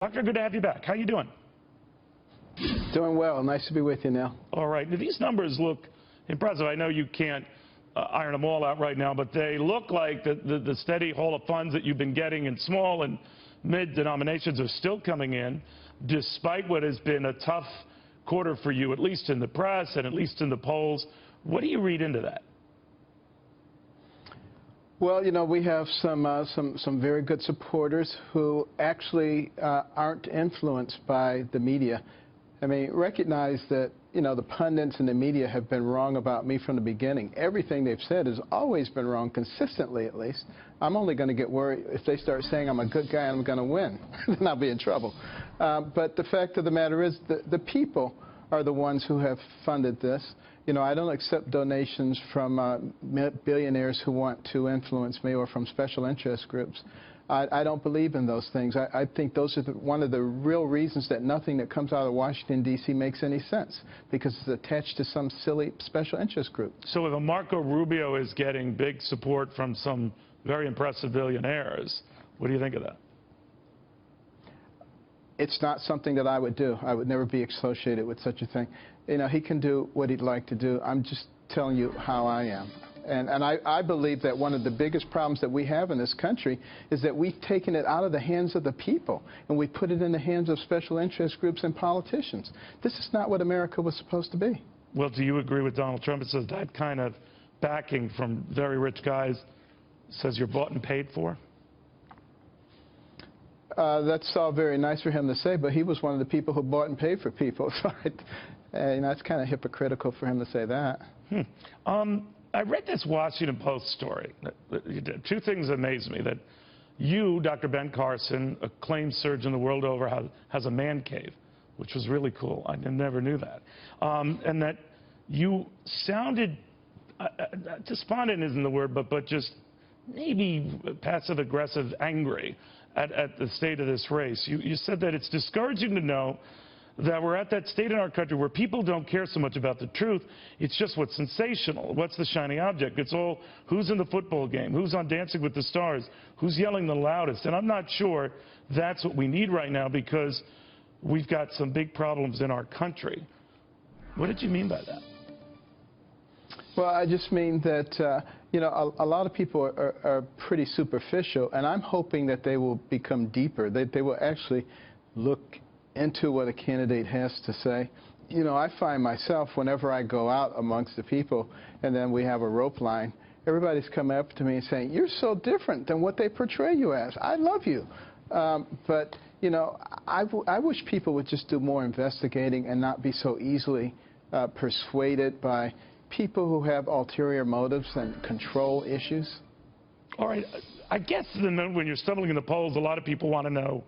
Doctor, good to have you back. How you doing? Doing well. Nice to be with you, Neil. All right. Now, these numbers look impressive. I know you can't iron them all out right now, but they look like the steady haul of funds that you've been getting in small and mid denominations are still coming in, despite what has been a tough quarter for you, at least in the press and at least in the polls. What do you read into that? Well, you know, we have some very good supporters who actually aren't influenced by the media. I mean, recognize that, you know, the pundits and the media have been wrong about me from the beginning. Everything they've said has always been wrong, consistently at least. I'm only going to get worried if they start saying I'm a good guy and I'm going to win. Then I'll be in trouble. But the fact of the matter is the people are the ones who have funded this. You know, I don't accept donations from billionaires who want to influence me or from special interest groups. I don't believe in those things. I think those are one of the real reasons that nothing that comes out of Washington, D.C. makes any sense, because it's attached to some silly special interest group. So if a Marco Rubio is getting big support from some very impressive billionaires, what do you think of that? It's not something that I would do. I would never be associated with such a thing. You know, he can do what he'd like to do. I'm just telling you how I am. And I believe that one of the biggest problems that we have in this country is that we've taken it out of the hands of the people and we put it in the hands of special interest groups and politicians. This is not what America was supposed to be. Well, do you agree with Donald Trump? It says that kind of backing from very rich guys says you're bought and paid for? That's all very nice for him to say, but he was one of the people who bought and paid for people. So you know, it's kind of hypocritical for him to say that. I read this Washington Post story. Two things amazed me. That you, Dr. Ben Carson, acclaimed surgeon the world over, has a man cave, which was really cool. I never knew that. And that you sounded, despondent isn't the word, but just maybe passive-aggressive, angry at the state of this race. You said that it's discouraging to know that we're at that state in our country where people don't care so much about the truth. It's just what's sensational, what's the shiny object. It's all who's in the football game, who's on Dancing with the Stars, who's yelling the loudest. And I'm not sure that's what we need right now, because we've got some big problems in our country. What did you mean by that? Well, I just mean that, you know, a lot of people are pretty superficial, and I'm hoping that they will become deeper, that they will actually look into what a candidate has to say. You know, I find myself, whenever I go out amongst the people and then we have a rope line, everybody's coming up to me and saying, "You're so different than what they portray you as. I love you." But, you know, I wish people would just do more investigating and not be so easily persuaded by people who have ulterior motives and control issues. All right. I guess when you're stumbling in the polls, a lot of people want to know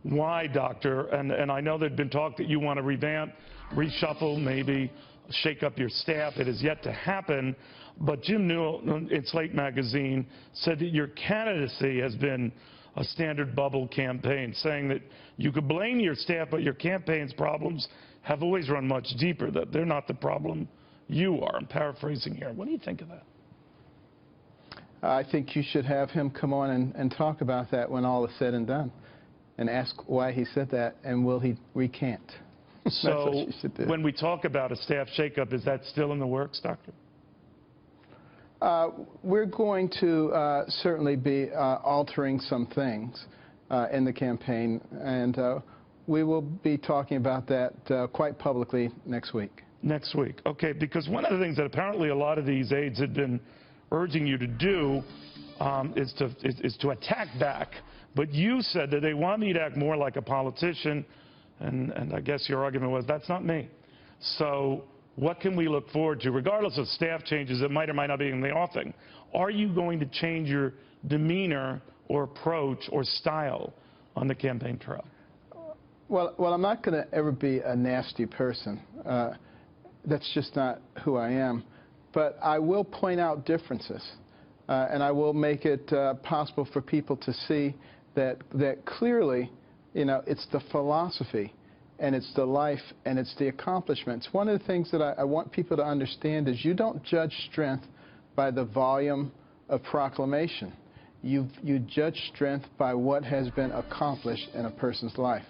why, doctor, and I know there'd been talk that you want to revamp, reshuffle, maybe shake up your staff. It has yet to happen, but Jim Newell in Slate magazine said that your candidacy has been a standard bubble campaign, saying that you could blame your staff, but your campaign's problems have always run much deeper, that they're not the problem, you are. I'm paraphrasing here. What do you think of that? I think you should have him come on and talk about that when all is said and done, and ask why he said that, and will he recant? So when we talk about a staff shakeup, is that still in the works, Doctor? We're going to certainly be altering some things in the campaign, and we will be talking about that quite publicly next week. Next week. Okay, because one of the things that apparently a lot of these aides had been urging you to do is to attack back. But you said that they want me to act more like a politician, and I guess your argument was that's not me. So what can we look forward to, regardless of staff changes that might or might not be in the offing? Are you going to change your demeanor or approach or style on the campaign trail? Well, I'm not going to ever be a nasty person. That's just not who I am. But I will point out differences, and I will make it possible for people to see that clearly, you know, it's the philosophy, and it's the life, and it's the accomplishments. One of the things that I want people to understand is you don't judge strength by the volume of proclamation. You judge strength by what has been accomplished in a person's life.